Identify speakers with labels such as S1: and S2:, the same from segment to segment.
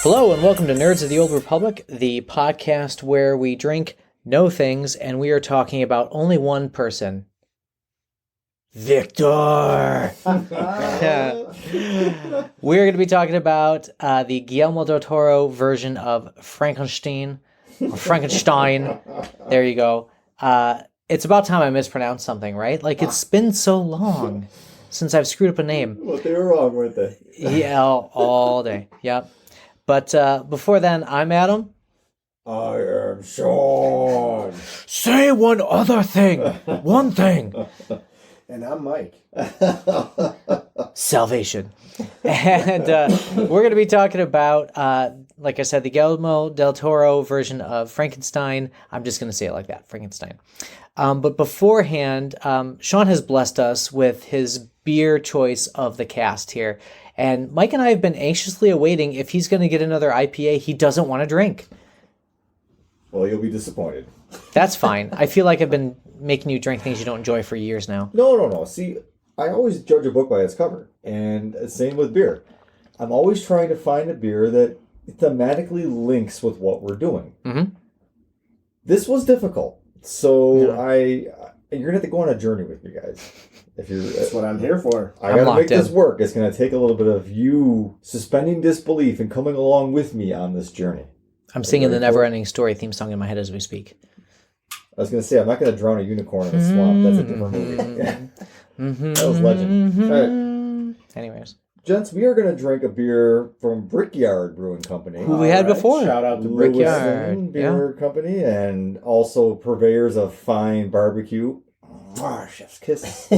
S1: Hello and welcome to Nerds of the Old Republic, the podcast where we drink no things and we are talking about only one person. Victor! We're going to be talking about the Guillermo del Toro version of Frankenstein. Or Frankenstein. There you go. It's about time I mispronounced something, right? Like, it's been so long since I've screwed up a name.
S2: Well, they were wrong, weren't they?
S1: Yeah, all day. Yep. But before then, I'm Adam.
S2: I am Sean.
S1: Say one other thing. One thing.
S3: And I'm Mike.
S1: Salvation. And we're going to be talking about, like I said, the Guillermo del Toro version of Frankenstein. I'm just going to say it like that, Frankenstein. But beforehand, Sean has blessed us with his beer choice of the cast here. And Mike and I have been anxiously awaiting if he's going to get another IPA he doesn't want to drink.
S2: Well, you'll be disappointed.
S1: That's fine. I feel like I've been making you drink things you don't enjoy for years now.
S2: No. See, I always judge a book by its cover. And same with beer. I'm always trying to find a beer that thematically links with what we're doing.
S1: Mm-hmm.
S2: This was difficult. So you're going to have to go on a journey with me, guys.
S3: That's what I'm here for.
S2: I got to make this work. It's going to take a little bit of you suspending disbelief and coming along with me on this journey.
S1: I'm singing the Never-Ending Story theme song in my head as we speak.
S2: I was going to say, I'm not going to drown a unicorn in a swamp. That's a different movie. That was legend. All right.
S1: Anyways.
S2: Gents, we are going to drink a beer from Brickyard Brewing Company.
S1: Who we had before.
S3: Shout out to
S1: Brickyard
S2: Beer Company, and also purveyors of fine barbecue. Chef's kiss.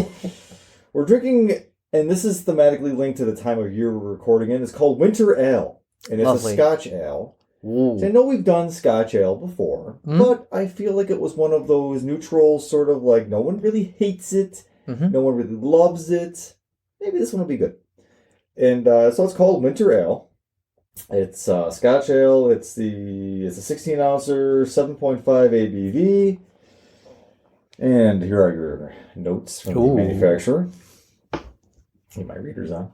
S2: We're drinking, and this is thematically linked to the time of year we're recording in. It's called Winter Ale, and it's
S1: Lovely.
S2: a Scotch ale.
S1: Ooh.
S2: So I know we've done Scotch ale before, but I feel like it was one of those neutral sort of like no one really hates it, no one really loves it. Maybe this one will be good. And so it's called Winter Ale. It's Scotch ale. It's a 16-ouncer, 7.5 ABV. And here are your notes from the manufacturer. Get my readers on.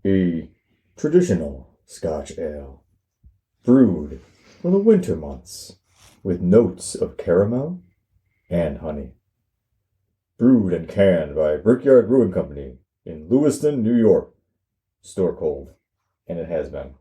S2: A traditional Scotch ale, brewed for the winter months, with notes of caramel and honey. Brewed and canned by Brickyard Brewing Company in Lewiston, New York. Store cold. And it has been.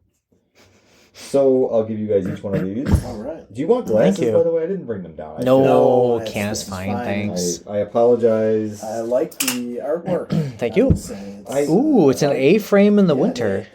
S2: So I'll give you guys each one of these.
S3: All right.
S2: Do you want glasses,
S1: Thank you.
S2: by the way? I didn't bring them down.
S1: No,
S3: that's
S1: can is fine,
S3: fine.
S1: thanks.
S2: I apologize.
S3: I like the artwork.
S1: Thank you.
S3: It's
S1: It's an A-frame in the winter.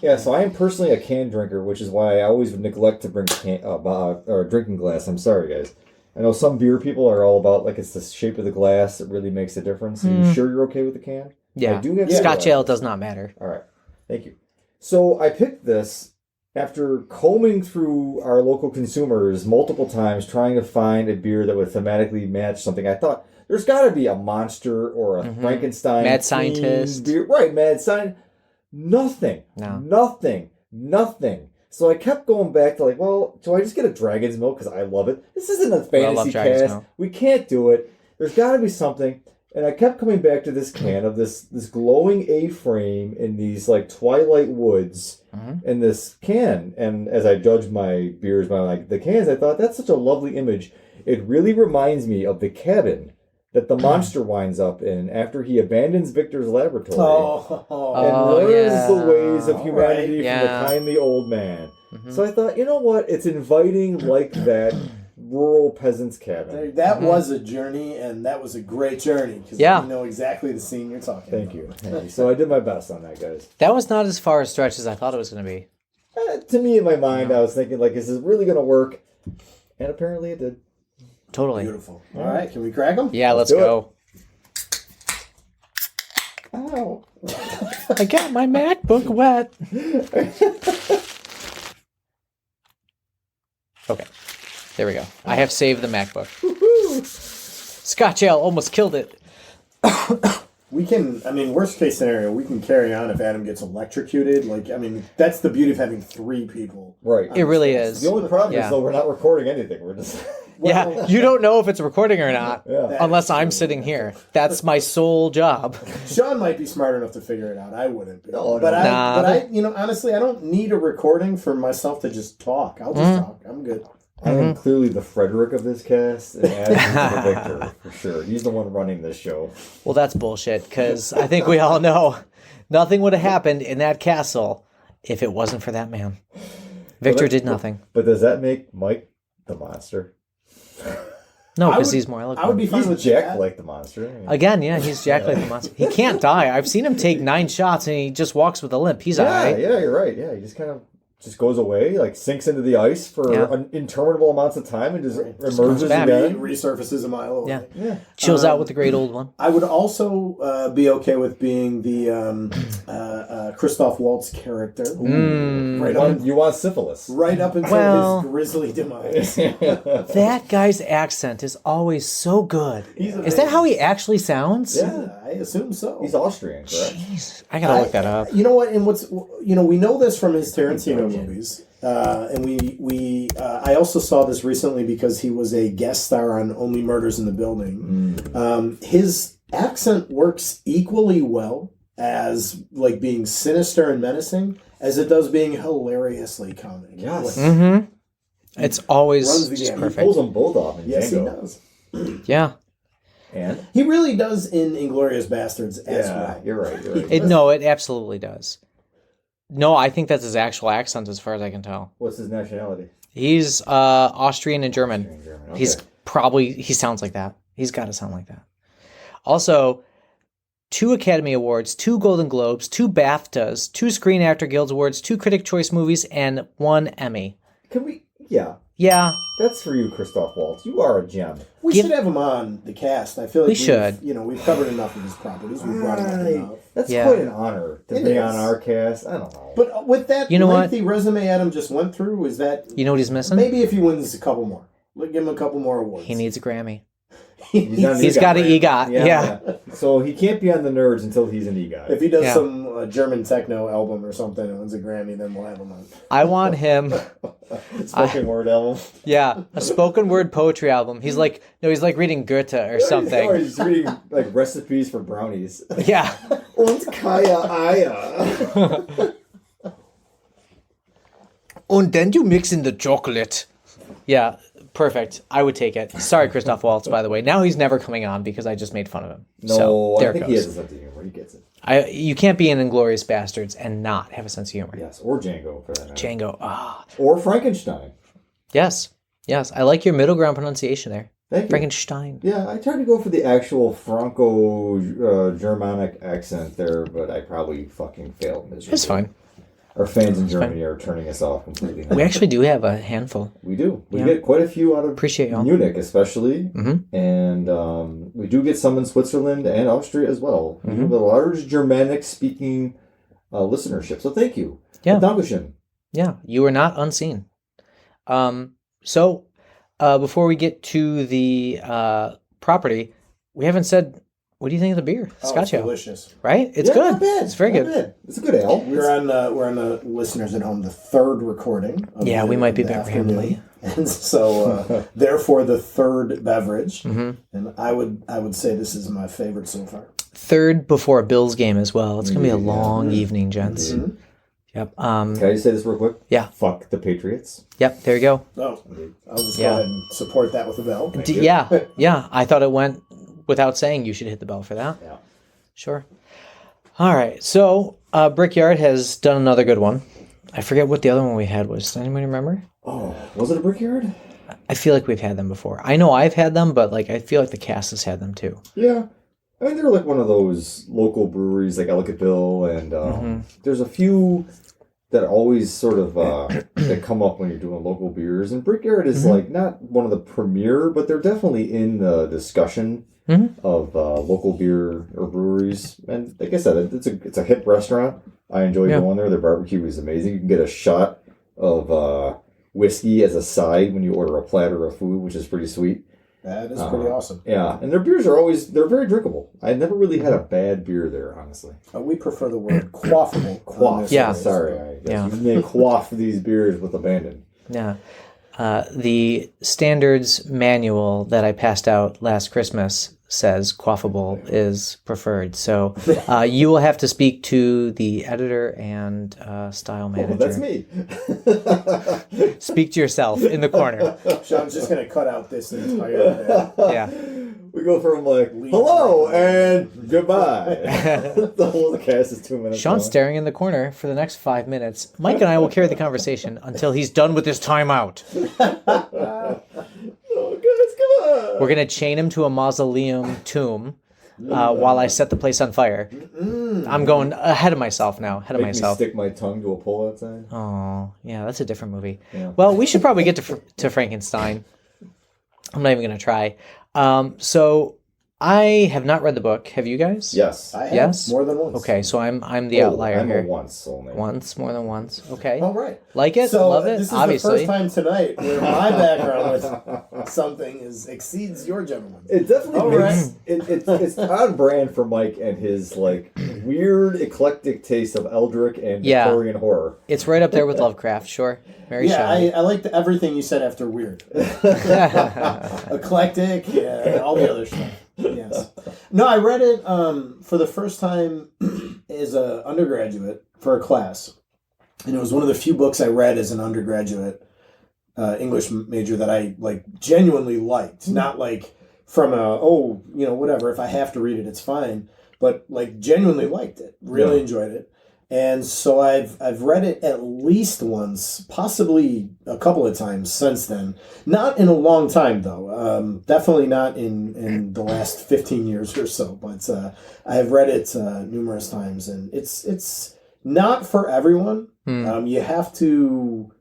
S2: Yeah, so I am personally a can drinker, which is why I always neglect to bring or drinking glass. I'm sorry, guys. I know some beer people are all about, like, it's the shape of the glass that really makes a difference. Are you sure you're okay with the can?
S1: Yeah.
S2: I do have
S1: Scotch ale does not matter.
S2: All right. Thank you. So I picked this after combing through our local consumers multiple times, trying to find a beer that would thematically match something. I thought, there's got to be a monster or a Frankenstein.
S1: Mad scientist.
S2: Beer. Right, mad scientist. Nothing.
S1: No.
S2: Nothing. So I kept going back to like, well, do I just get a Dragon's Milk because I love it? This isn't a
S1: I love
S2: fantasy
S1: Dragon's
S2: cast.
S1: Milk.
S2: We can't do it. There's got to be something. And I kept coming back to this can of this glowing A-frame in these like twilight woods in this can. And as I judged my beers by like the cans, I thought that's such a lovely image. It really reminds me of the cabin that the monster winds up in after he abandons Victor's laboratory and learns the ways of humanity from the kindly old man. So I thought, you know what? It's inviting like that rural peasant's cabin.
S3: That was a journey, and that was a great journey, because you know exactly the scene you're talking
S2: Thank
S3: about.
S2: you. So I did my best on that, guys.
S1: That was not as far a stretch as I thought it was going to be.
S2: To me, in my mind, I was thinking, like, is this really going to work? And apparently it did.
S1: Totally.
S3: Beautiful. All right, can we crack them?
S1: Yeah, let's
S2: do
S1: go.
S2: Ow.
S1: I got my MacBook wet. Okay. There we go. I have saved the MacBook.
S2: Woo-hoo.
S1: Scotch ale almost killed it.
S3: We can, worst case scenario, we can carry on if Adam gets electrocuted. That's the beauty of having three people.
S2: Right.
S1: It really is.
S2: The only problem
S1: Yeah.
S2: is, though, we're not recording anything. We're just...
S1: Yeah, you don't know if it's recording or not
S2: Yeah.
S1: unless I'm sitting here. That's my sole job.
S3: Sean might be smart enough to figure it out. I wouldn't be.
S2: No,
S3: but
S2: no.
S3: I, honestly, I don't need a recording for myself to just talk. I'll just talk. I'm good.
S2: I am clearly the Frederick of this cast, and Adam is the Victor, for sure. He's the one running this show.
S1: Well, that's bullshit, because I think we all know nothing would have happened in that castle if it wasn't for that man. Victor did nothing.
S2: But does that make Mike the monster?
S1: No, because he's more eloquent.
S3: I would be fine
S2: He's
S3: with
S2: Jack
S3: that.
S2: like the monster. I mean,
S1: Again, yeah, he's Jack like the monster. He can't die. I've seen him take 9 shots and he just walks with a limp. He's all right.
S2: yeah, you're right. Yeah, he just kind of just goes away, like sinks into the ice for interminable amounts of time and just emerges
S1: back.
S2: again.
S3: Resurfaces a mile away.
S1: Yeah. Chills out with the great old one.
S3: I would also be okay with being the Christoph Waltz character.
S2: You want syphilis.
S3: Right up until his grisly demise.
S1: That guy's accent is always so good. Is that how he actually sounds?
S2: Yeah,
S3: I assume so.
S2: he's Austrian, correct?
S1: Jeez, I gotta look that up.
S3: You know what? And we know this from his Tarantino movies, and I also saw this recently because he was a guest star on Only Murders in the Building. His accent works equally well as like being sinister and menacing as it does being hilariously comic.
S2: Yes.
S1: Mm-hmm. It's always
S3: Runs the
S1: just
S3: gamut.
S2: He
S1: perfect.
S2: pulls them both off in
S3: Yes,
S2: Django.
S3: he does.
S1: Yeah.
S2: And?
S3: He really does in Inglourious Bastards as well.
S2: You're right. You're right.
S1: It absolutely does. No, I think that's his actual accent as far as I can tell.
S2: What's his nationality?
S1: He's Austrian and German.
S2: Austrian, German, okay.
S1: He sounds like that. He's got to sound like that. Also, 2 Academy Awards, 2 Golden Globes, 2 BAFTAs, 2 Screen Actor Guild Awards, 2 Critic Choice Movies, and 1 Emmy.
S2: Can we? Yeah.
S1: Yeah.
S2: That's for you, Christoph Waltz. You are a gem.
S3: We should have him on the cast. I feel like we've covered enough of his properties. We've brought him up enough.
S2: That's quite an honor to
S3: It
S2: be
S3: is.
S2: on our cast. I don't know.
S3: But with that lengthy resume Adam just went through, is that...
S1: You know what he's missing?
S3: Maybe if he wins a couple more. Give him a couple more awards.
S1: He needs a Grammy.
S2: He's
S1: got an EGOT. Yeah.
S2: So he can't be on the Nerds until he's an EGOT.
S3: If he does some German techno album or something and wins a Grammy, then we'll have him on.
S1: I want him...
S2: Spoken word album.
S1: Yeah, a spoken word poetry album. He's like reading Goethe or something.
S2: Or he's reading like recipes for brownies.
S1: Yeah.
S2: Und Kaya Aya.
S1: And then you mix in the chocolate. Yeah, perfect. I would take it. Sorry, Christoph Waltz, by the way. Now he's never coming on because I just made fun of him.
S2: No,
S1: so, there
S2: I think
S1: it
S2: he
S1: goes.
S2: has a sense of humor. He gets it.
S1: You can't be in Inglourious Bastards and not have a sense of humor.
S2: Yes, or Django for that matter.
S1: Django.
S2: Or Frankenstein.
S1: Yes. I like your middle ground pronunciation there.
S2: Thank you.
S1: Frankenstein.
S2: Yeah, I tried to go for the actual Franco-Germanic accent there, but I probably fucking failed miserably.
S1: It's fine.
S2: Our fans in Germany are turning us off completely.
S1: We actually do have a handful.
S2: We do. We get quite a few out of
S1: Appreciate y'all.
S2: Munich, especially.
S1: Mm-hmm.
S2: And we do get some in Switzerland and Austria as well. We have a large Germanic-speaking listenership. So thank you.
S1: Yeah.
S2: Dankeschön.
S1: Yeah, you are not unseen. So, before we get to the property, we haven't said, what do you think of the beer? Scotch ale.
S3: Delicious.
S1: Right? It's
S2: Yeah,
S1: good.
S2: Not bad.
S1: It's very
S2: Not
S1: good.
S2: bad. It's a good ale.
S3: We're on the listeners at home, the third recording. Of
S1: Yeah, we might be
S3: the
S1: Beverly.
S3: afternoon. And so, therefore, the third beverage.
S1: Mm-hmm.
S3: And I would say this is my favorite so far.
S1: Third before a Bills game as well. It's going to be a long evening, gents.
S3: Mm-hmm.
S1: Yep.
S2: Can I just say this real quick?
S1: Yeah.
S2: Fuck the Patriots.
S1: Yep, there you go.
S3: Oh, I'll just go ahead and support that with a bell.
S1: Yeah. I thought it went without saying you should hit the bell for that.
S2: Yeah.
S1: Sure. All right. So, Brickyard has done another good one. I forget what the other one we had was. Does anybody remember?
S2: Oh, was it a Brickyard?
S1: I feel like we've had them before. I know I've had them, but I feel like the cast has had them too.
S2: Yeah. I mean, they're like one of those local breweries like Ellicottville, and there's a few that always sort of that come up when you're doing local beers. And Brickyard is like not one of the premier, but they're definitely in the discussion of local beer or breweries. And like I said, it's a hip restaurant. I enjoy going there. Their barbecue is amazing. You can get a shot of whiskey as a side when you order a platter of food, which is pretty sweet.
S3: That is pretty awesome.
S2: Yeah, and their beers they're very drinkable. I never really had a bad beer there, honestly.
S3: We prefer the word quaffable.
S2: Quaff.
S1: Yeah.
S2: Sorry.
S1: Yeah.
S2: You may quaff these beers with abandon.
S1: Yeah. The standards manual that I passed out last Christmas says quaffable is preferred. So you will have to speak to the editor and style manager.
S2: That's me.
S1: Speak to yourself in the corner.
S3: Sean's just going to cut out this entire bit.
S1: Yeah.
S2: We go from like, hello and goodbye. The whole cast is 2 minutes
S1: Sean's
S2: long.
S1: staring in the corner for the next 5 minutes. Mike and I will carry the conversation until he's done with his timeout.
S2: Oh, guys, come on.
S1: We're going to chain him to a mausoleum tomb while I set the place on fire. I'm going ahead of myself now.
S2: Make me stick my tongue to a pole outside.
S1: Oh, yeah, that's a different movie.
S2: Yeah.
S1: Well, we should probably get to Frankenstein. I'm not even going to try. So I have not read the book. Have you guys?
S2: Yes.
S3: I have
S1: Yes?
S3: more than once.
S1: Okay, so I'm the outlier
S2: I'm
S1: here.
S2: a once only.
S1: Once, more than once. Okay.
S3: All right.
S1: Like it?
S3: So
S1: Love it?
S3: this is
S1: Obviously.
S3: the first time tonight where my background with something exceeds your gentleman.
S2: It definitely
S3: All
S2: makes it's on brand for Mike and his like weird eclectic taste of Eldritch and
S1: Yeah.
S2: Victorian horror.
S1: It's right up there with Lovecraft, sure. Mary Shelley.
S3: I liked everything you said after weird. Eclectic, all the other stuff. Yes. No, I read it for the first time as an undergraduate for a class. And it was one of the few books I read as an undergraduate English major that I like genuinely liked. Not like from whatever, if I have to read it, it's fine. But like genuinely liked it. Really enjoyed it. And so I've read it at least once, possibly a couple of times since then. Not in a long time, though. Definitely not in the last 15 years or so. But I have read it numerous times, and it's not for everyone. You have to,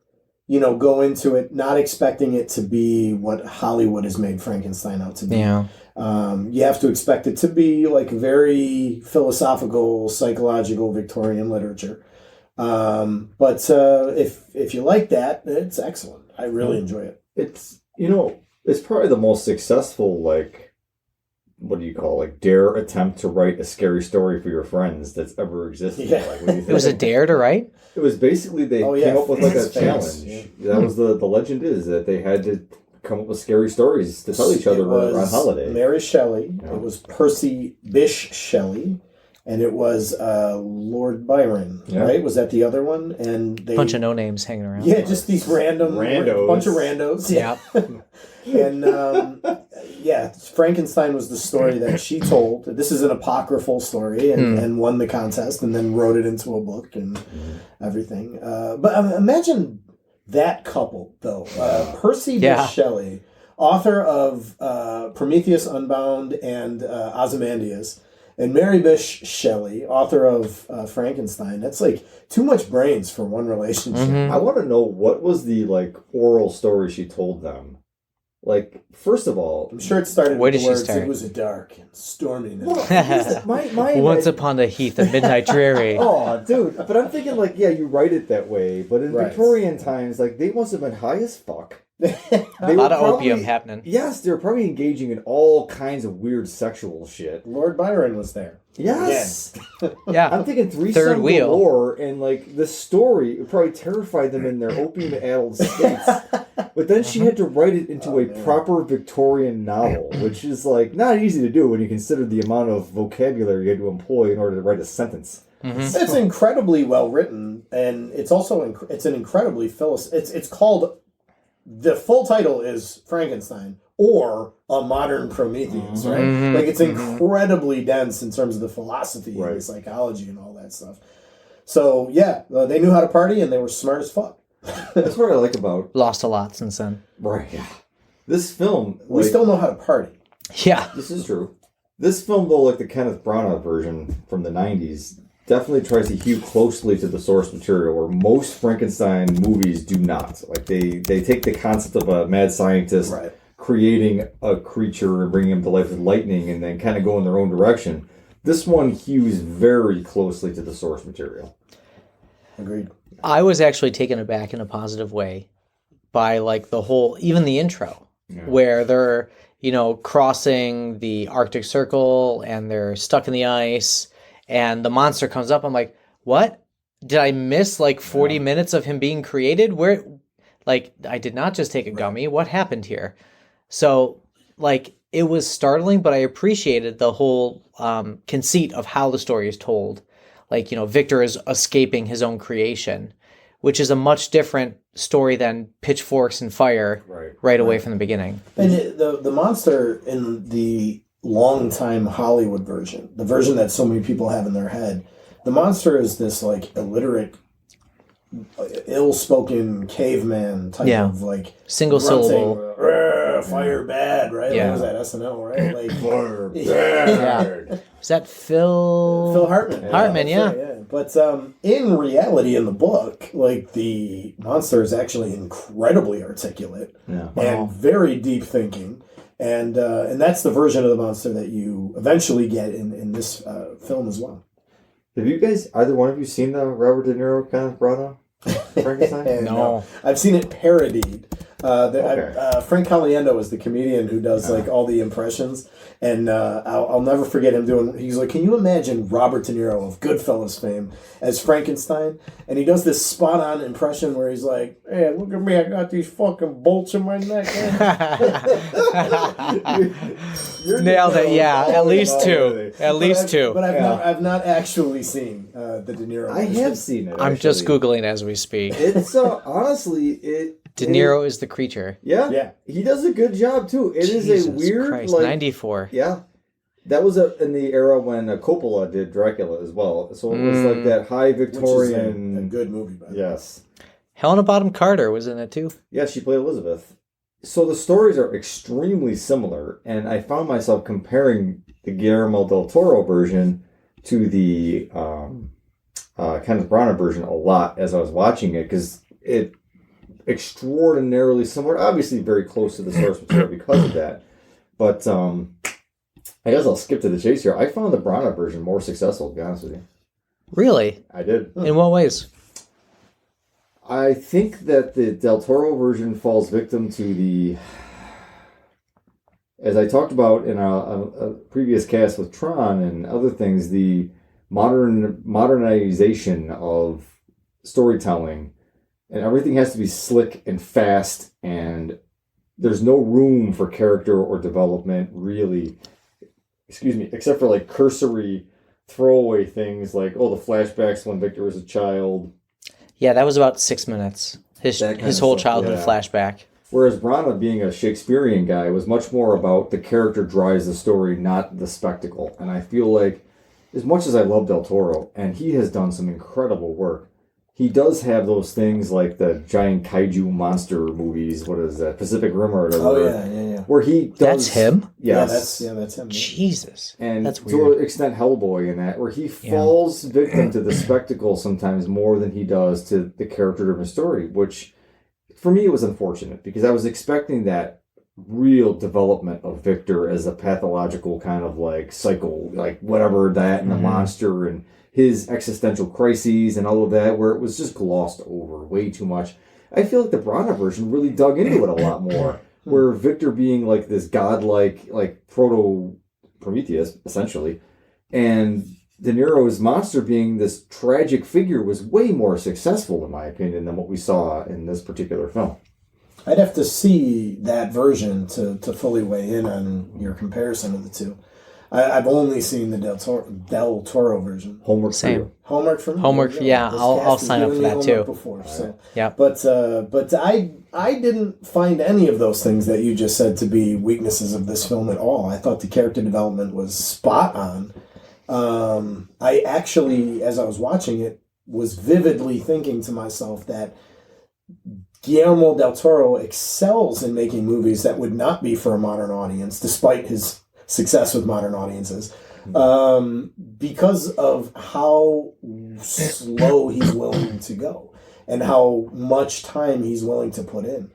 S3: go into it not expecting it to be what Hollywood has made Frankenstein out to be.
S1: Yeah.
S3: You have to expect it to be like very philosophical, psychological Victorian literature. But if you like that, it's excellent. I really enjoy it.
S2: It's it's probably the most successful what do you call dare attempt to write a scary story for your friends that's ever existed.
S3: Yeah.
S2: Like, when you think
S1: It was a dare to write?
S2: It was basically they came up with a challenge.
S3: Yeah.
S2: That was the legend is that they had to come up with scary stories to tell each other on holiday.
S3: Mary Shelley. Yeah. It was Percy Bysshe Shelley. And it was Lord Byron, right? Was that the other one? And they
S1: Bunch of no-names hanging around.
S3: Yeah, just these bunch of randos.
S1: Yeah.
S3: And Frankenstein was the story that she told. This is an apocryphal story and won the contest and then wrote it into a book and everything. But imagine that couple, though. Percy Bysshe Shelley, author of Prometheus Unbound and Ozymandias, and Mary Bysshe Shelley, author of Frankenstein. That's like too much brains for one relationship.
S2: I want to know what was the oral story she told them. First of all,
S3: I'm sure it started
S1: Where
S3: with
S1: did
S3: the
S1: she
S3: words,
S1: start?
S3: "It was a dark and stormy night."
S1: Once upon the heath of midnight dreary.
S2: Oh, dude. But I'm thinking, you write it that way. But in Victorian times, they must have been high as fuck.
S1: A lot of opium happening.
S2: Yes, they were probably engaging in all kinds of weird sexual shit.
S3: Lord Byron was there.
S2: Yes.
S1: Yeah.
S2: I'm thinking Three
S1: Third
S2: Sons
S1: wheel.
S2: Galore, and this story would probably terrified them in their opium-addled states. But then she had to write it into a proper Victorian novel, which is not easy to do when you consider the amount of vocabulary you had to employ in order to write a sentence.
S1: Mm-hmm.
S3: It's incredibly well written, and it's also it's an incredibly it's called. The full title is Frankenstein or A Modern Prometheus, right?
S1: Mm-hmm.
S3: It's incredibly dense in terms of the philosophy and the psychology and all that stuff. So, they knew how to party and they were smart as fuck.
S2: That's what I like about...
S1: Lost a lot since then.
S2: Right, yeah. This film...
S3: We still know how to party.
S1: Yeah.
S2: This is true. This film, though, the Kenneth Branagh version from the 90s... definitely tries to hew closely to the source material, where most Frankenstein movies do not. They take the concept of a mad scientist creating a creature and bringing him to life with lightning and then kind of go in their own direction. This one hews very closely to the source material.
S3: Agreed.
S1: I was actually taken aback in a positive way by the whole, even the intro, where they're, crossing the Arctic Circle and they're stuck in the ice. And the monster comes up. I'm like, what? Did I miss 40 minutes of him being created? Where, Like, I did not just take a gummy. What happened here? So, like, it was startling, but I appreciated the whole conceit of how the story is told. Like, Victor is escaping his own creation, which is a much different story than pitchforks and fire right away from the beginning.
S3: And the monster in the long-time Hollywood version, the version that so many people have in their head, the monster is this, like, illiterate, ill-spoken caveman type of, like...
S1: Single syllable.
S3: Fire bad, right?
S1: Yeah.
S3: Like, was that SNL, right? Like, fire
S1: bad. Is that Phil
S3: Hartman?
S1: Hartman, yeah.
S3: But in reality, in the book, like, the monster is actually incredibly articulate and very deep thinking. And that's the version of the monster that you eventually get in this film as well.
S2: Have you guys, either one of you, seen the Robert De Niro kind of brought up Frankenstein?
S1: No.
S3: I've seen it parodied. Frank Caliendo is the comedian who does like all the impressions, and I'll never forget him doing. He's like, "Can you imagine Robert De Niro of Goodfellas fame as Frankenstein?" And he does this spot on impression where he's like, "Hey, look at me! I got these fucking bolts in my neck." You're
S1: Nailed it. Yeah, at least two. At least two.
S3: But I've not actually seen the De Niro.
S2: I have seen it.
S1: I'm just Googling as we speak.
S2: It's honestly
S1: De Niro is the creature.
S2: Yeah. He does a good job too. It
S1: Jesus
S2: is a weird
S1: Christ,
S2: like
S1: 94.
S2: Yeah. That was in the era when Coppola did Dracula as well. So it was like that high Victorian.
S3: Which is a good movie, by the way.
S2: Yes.
S1: Helena Bonham Carter was in it too.
S2: Yeah, she played Elizabeth. So the stories are extremely similar, and I found myself comparing the Guillermo del Toro version to the Kenneth Branagh version a lot as I was watching it, because it extraordinarily similar, obviously very close to the source material because of that. But I guess I'll skip to the chase here. I found the Branagh version more successful, to be honest with you.
S1: Really?
S2: I did.
S1: In what ways?
S2: I think that the Del Toro version falls victim to the, as I talked about in a previous cast with Tron and other things, the modernization of storytelling, and everything has to be slick and fast, and there's no room for character or development, really, except for like cursory throwaway things like, the flashbacks when Victor was a child.
S1: Yeah, that was about 6 minutes. His whole childhood flashback.
S2: Whereas Branagh, being a Shakespearean guy, was much more about the character drives the story, not the spectacle. And I feel like, as much as I love Del Toro, and he has done some incredible work, he does have those things like the giant kaiju monster movies. What is that? Pacific Rim or whatever.
S3: Oh, yeah.
S2: Where he does...
S1: That's him?
S2: Yes.
S3: That's him.
S1: Jesus.
S2: And
S1: that's
S2: to
S1: weird.
S2: an extent, Hellboy in that, where he falls victim to the spectacle sometimes more than he does to the character-driven story, which, for me, it was unfortunate, because I was expecting that real development of Victor as a pathological kind of like psycho, like whatever that, and the monster, and his existential crises and all of that, where it was just glossed over way too much. I feel like the Branagh version really dug into it a lot more, where Victor being like this godlike, like proto-Prometheus, essentially, and De Niro's monster being this tragic figure was way more successful, in my opinion, than what we saw in this particular film.
S3: I'd have to see that version to fully weigh in on your comparison of the two. I've only seen the Del Toro version.
S2: Homework
S1: Same.
S2: for you.
S3: Homework for me.
S1: Homework, yeah, I'll sign up for that too.
S3: Before, so.
S1: Yeah.
S3: But I didn't find any of those things that you just said to be weaknesses of this film at all. I thought the character development was spot on. I actually, as I was watching it, was vividly thinking to myself that Guillermo del Toro excels in making movies that would not be for a modern audience, despite his success with modern audiences, because of how slow he's willing to go and how much time he's willing to put in.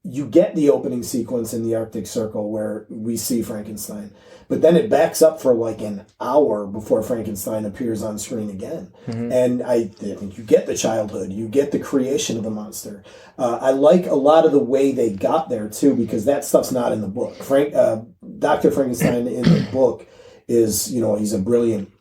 S3: You get the opening sequence in the Arctic Circle where we see Frankenstein, but then it backs up for like an hour before Frankenstein appears on screen again. Mm-hmm. And I think you get the childhood, you get the creation of the monster. I like a lot of the way they got there too, because that stuff's not in the book. Dr. Frankenstein in the book is, he's a brilliant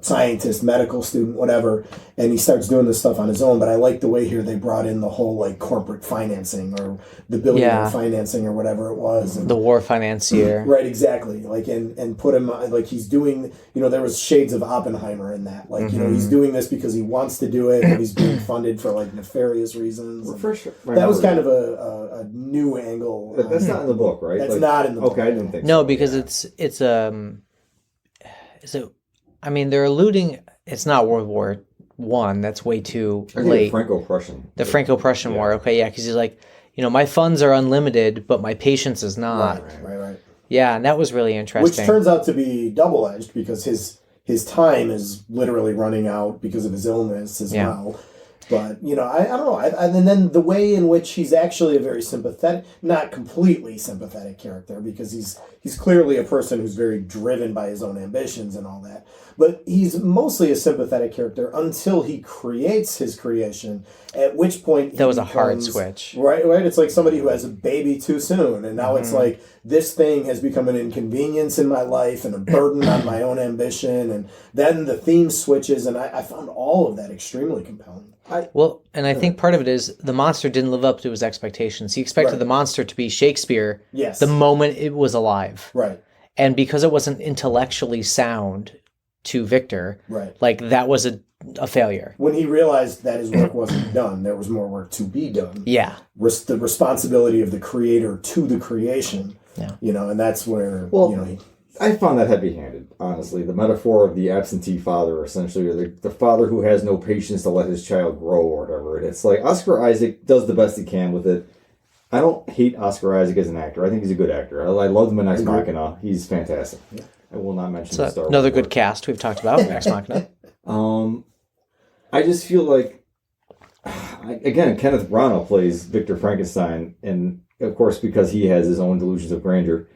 S3: scientist, medical student, whatever, and he starts doing this stuff on his own. But I like the way here they brought in the whole like corporate financing or the billionaire financing or whatever it was. And,
S1: the war financier.
S3: Right, exactly. Like and put him like he's doing. There was shades of Oppenheimer in that. Like he's doing this because he wants to do it, and he's being funded for like nefarious reasons.
S2: Well, for sure.
S3: That was kind of a new angle.
S2: That's not in the book, right?
S3: That's not in the book.
S2: Okay, I didn't think
S1: No,
S2: so.
S1: because it's I mean, they're alluding. It's not World War One. That's way too late.
S2: Franco-Prussian.
S1: The Franco-Prussian War. Okay, yeah, because he's like, my funds are unlimited, but my patience is not.
S3: Right.
S1: Yeah, and that was really interesting.
S3: Which turns out to be double-edged because his time is literally running out because of his illness as well. But, I don't know. And then the way in which he's actually a very sympathetic, not completely sympathetic character, because he's clearly a person who's very driven by his own ambitions and all that. But he's mostly a sympathetic character until he creates his creation, at which point
S1: that was a hard switch.
S3: Right. It's like somebody who has a baby too soon. And now it's like, this thing has become an inconvenience in my life and a burden on my own ambition. And then the theme switches. And I found all of that extremely compelling.
S1: I think part of it is the monster didn't live up to his expectations. He expected the monster to be Shakespeare the moment it was alive.
S3: Right.
S1: And because it wasn't intellectually sound to Victor, like that was a failure.
S3: When he realized that his work wasn't done, there was more work to be done.
S1: Yeah.
S3: The responsibility of the creator to the creation. Yeah. And that's where,
S2: I found that heavy-handed, honestly. The metaphor of the absentee father, essentially, or the father who has no patience to let his child grow or whatever. And it's like, Oscar Isaac does the best he can with it. I don't hate Oscar Isaac as an actor. I think he's a good actor. I love him in Ex Machina. He's fantastic. Yeah. I will not mention the Star Wars.
S1: Another good cast we've talked about, Ex Machina.
S2: I just feel like, again, Kenneth Branagh plays Victor Frankenstein, and of course, because he has his own delusions of grandeur.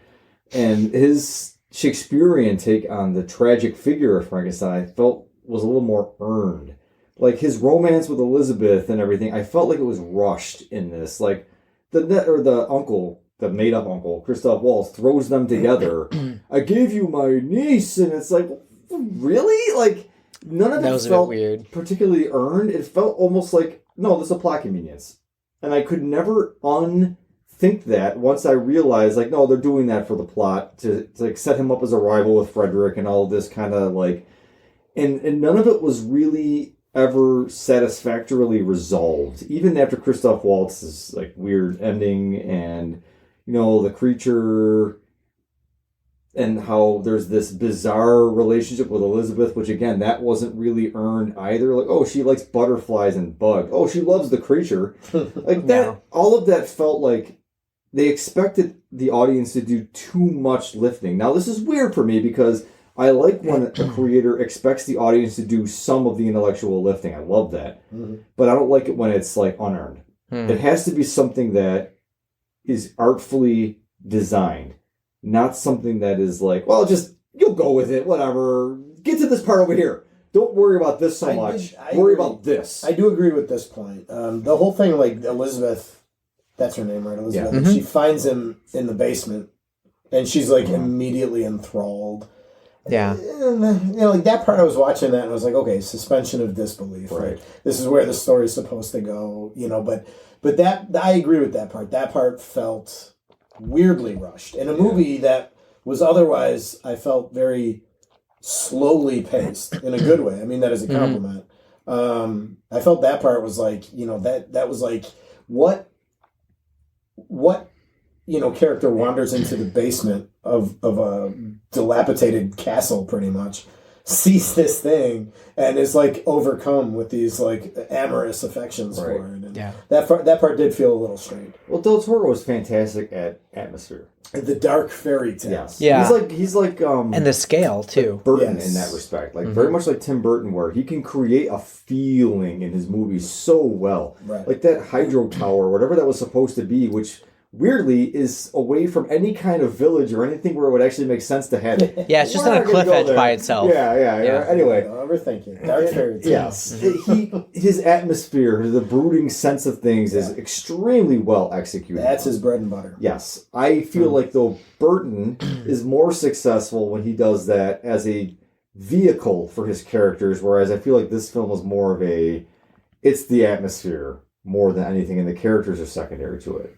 S2: And his Shakespearean take on the tragic figure of Frankenstein, I felt was a little more earned. Like his romance with Elizabeth and everything, I felt like it was rushed in this. Like the uncle, the made-up uncle, Christoph Waltz, throws them together. I gave you my niece, and it's like, really? Like none of it felt weird, particularly earned. It felt almost like, no, this is a plot convenience, and I could never think that once I realized, like, no, they're doing that for the plot to like set him up as a rival with Frederick and all this kind of like, and none of it was really ever satisfactorily resolved, even after Christoph Waltz's like weird ending and the creature and how there's this bizarre relationship with Elizabeth, which again, that wasn't really earned either. Like, oh, she likes butterflies and bugs. Oh, she loves the creature. Like that, all of that felt like they expected the audience to do too much lifting. Now, this is weird for me because I like when a creator expects the audience to do some of the intellectual lifting. I love that. But I don't like it when it's like unearned. It has to be something that is artfully designed, not something that is like, well, just, you'll go with it, whatever. Get to this part over here. Don't worry about this so much. Worry about this.
S3: I do agree with this point. The whole thing, like Elizabeth, that's her name, right? Elizabeth. Yeah. She finds him in the basement, and she's like immediately enthralled.
S1: Yeah.
S3: And, like that part, I was watching that, and I was like, okay, suspension of disbelief.
S2: Right.
S3: This is where the story's supposed to go, But that, I agree with that part. That part felt weirdly rushed in a movie that was otherwise, I felt, very slowly paced in a good way. I mean that as a compliment. I felt that part was like, that was like, what character wanders into the basement of a dilapidated castle, pretty much, sees this thing and is like overcome with these like amorous affections for it. And that part did feel a little strange.
S2: Well, Del Toro was fantastic at atmosphere.
S3: The dark fairy tale.
S2: Yes.
S1: Yeah.
S2: He's like
S1: and the scale too.
S2: Burton in that respect. Like very much like Tim Burton, where he can create a feeling in his movies so well.
S3: Right.
S2: Like that hydro tower, whatever that was supposed to be, which weirdly is away from any kind of village or anything where it would actually make sense to have it.
S1: Yeah, it's just on a cliff edge by itself.
S2: Yeah. Anyway.
S3: Overthinking. Dark fairy tale.
S2: Yes. His atmosphere, the brooding sense of things is extremely well executed.
S3: That's his bread and butter.
S2: Yes. I feel like, though, Burton is more successful when he does that as a vehicle for his characters, whereas I feel like this film was more of it's the atmosphere more than anything, and the characters are secondary to it.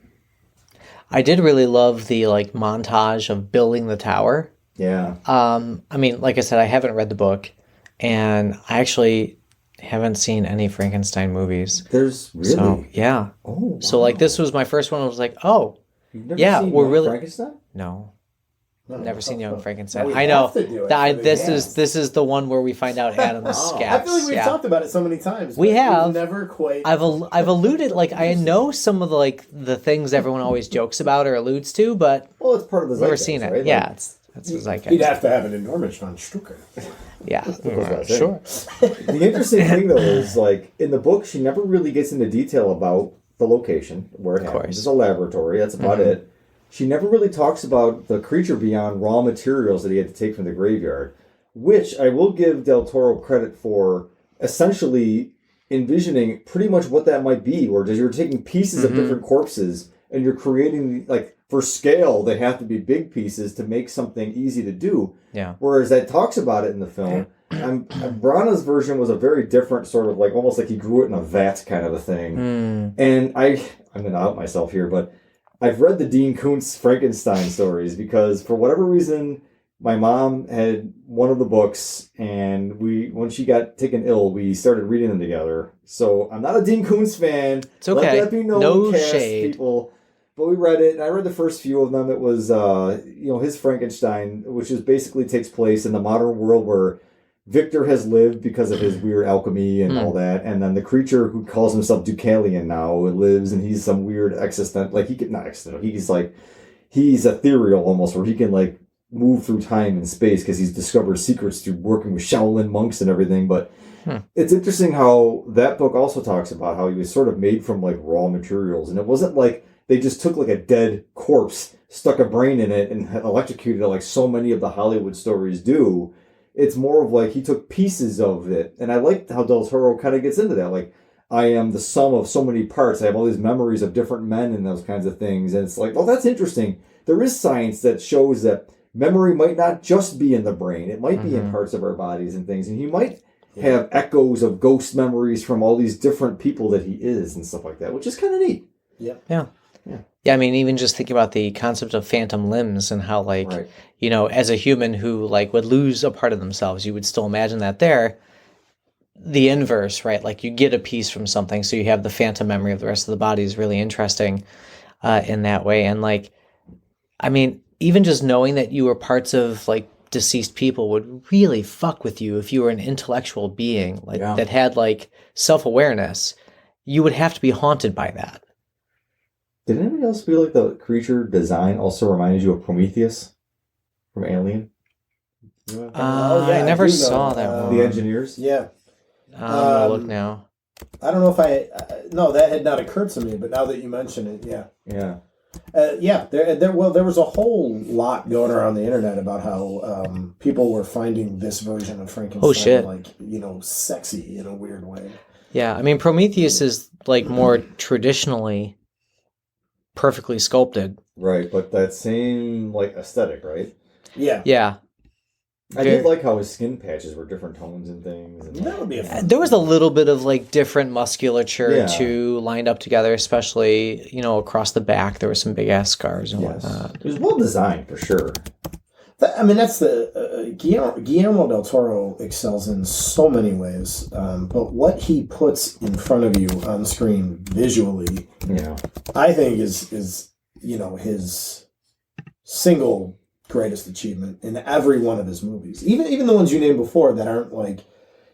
S1: I did really love the like montage of building the tower.
S2: Yeah.
S1: I mean, like I said, I haven't read the book, and I actually haven't seen any Frankenstein movies.
S2: There's really?
S1: So, yeah.
S2: Oh, wow.
S1: So, like, this was my first one. I was like, oh,
S2: You've never
S1: yeah,
S2: seen
S1: we're
S2: Young
S1: really...
S2: Frankenstein?
S1: No.
S3: No,
S1: Never seen Young
S3: Now
S1: Frankenstein.
S3: we
S1: I know
S3: have to do it
S1: that
S3: for the
S1: this is the one where we find out Adam is
S3: Oh,
S1: Scaps.
S3: I feel like we've talked about it so many times.
S1: We
S3: but
S1: have.
S3: we've never quite.
S1: I've alluded, like, I know some of the like the things everyone always jokes about or alludes to, but
S2: Well, it's part of the
S1: I've never
S2: zeitgeist,
S1: seen it.
S2: right?
S1: Yeah,
S2: Like,
S1: it's the zeitgeist.
S3: You'd have to have it in Norwich von Stucker.
S1: Yeah,
S2: what
S1: sure.
S2: the interesting thing, though, is, like, in the book, she never really gets into detail about the location, where it happens.
S1: course.
S2: It's a laboratory. That's about it. She never really talks about the creature beyond raw materials that he had to take from the graveyard, which I will give Del Toro credit for essentially envisioning pretty much what that might be, where you're taking pieces of different corpses and you're creating, like, for scale, they have to be big pieces to make something easy to do.
S1: Yeah.
S2: Whereas that talks about it in the film. Brana's version was a very different sort of, like, almost like he grew it in a vat kind of a thing. And I'm going to out myself here, but I've read the Dean Koontz Frankenstein stories because for whatever reason, my mom had one of the books, and when she got taken ill, we started reading them together. So I'm not a Dean Koontz fan.
S1: It's okay.
S2: Let that be known,
S1: No
S2: cast
S1: shade.
S2: people. But we read it, and I read the first few of them. It was, his Frankenstein, which is basically takes place in the modern world where Victor has lived because of his weird alchemy and all that, and then the creature who calls himself Deucalion now lives, and he's some weird he's ethereal almost, where he can, like, move through time and space because he's discovered secrets through working with Shaolin monks and everything. But it's interesting how that book also talks about how he was sort of made from, like, raw materials, and it wasn't like they just took, like, a dead corpse, stuck a brain in it, and electrocuted it like so many of the Hollywood stories do. It's more of like he took pieces of it. And I like how Del Toro kind of gets into that. Like, I am the sum of so many parts. I have all these memories of different men and those kinds of things. And it's like, well, that's interesting. There is science that shows that memory might not just be in the brain. It might be in parts of our bodies and things. And he might have echoes of ghost memories from all these different people that he is and stuff like that, which is kind of neat.
S1: Yeah. Yeah, I mean, even just thinking about the concept of phantom limbs and how, like, as a human who, like, would lose a part of themselves, you would still imagine that there. The inverse, right? Like, you get a piece from something, so you have the phantom memory of the rest of the body is really interesting in that way. And, like, I mean, even just knowing that you were parts of, like, deceased people would really fuck with you if you were an intellectual being, like, that had, like, self-awareness. You would have to be haunted by that.
S2: Did anybody else feel like the creature design also reminded you of Prometheus from Alien?
S1: I never saw that one.
S2: The engineers?
S3: Yeah.
S1: I'm going to look now.
S3: I don't know if no, that had not occurred to me, but now that you mention it, yeah.
S2: Yeah.
S3: There was a whole lot going around the internet about how people were finding this version of Frankenstein like, sexy in a weird way.
S1: Yeah, I mean, Prometheus is, like, more traditionally perfectly sculpted.
S2: Right, but that same, like, aesthetic, right?
S3: Yeah.
S1: Yeah.
S2: I did like how his skin patches were different tones and things. And
S3: that would be a fun
S1: there was a little bit of, like, different musculature,
S2: Yeah.
S1: too, lined up together, especially, across the back. There were some big-ass scars and whatnot.
S2: It was well designed, for sure.
S3: I mean, that's the Guillermo del Toro excels in so many ways, but what he puts in front of you on screen visually, I think is his single greatest achievement in every one of his movies. Even the ones you named before that aren't like,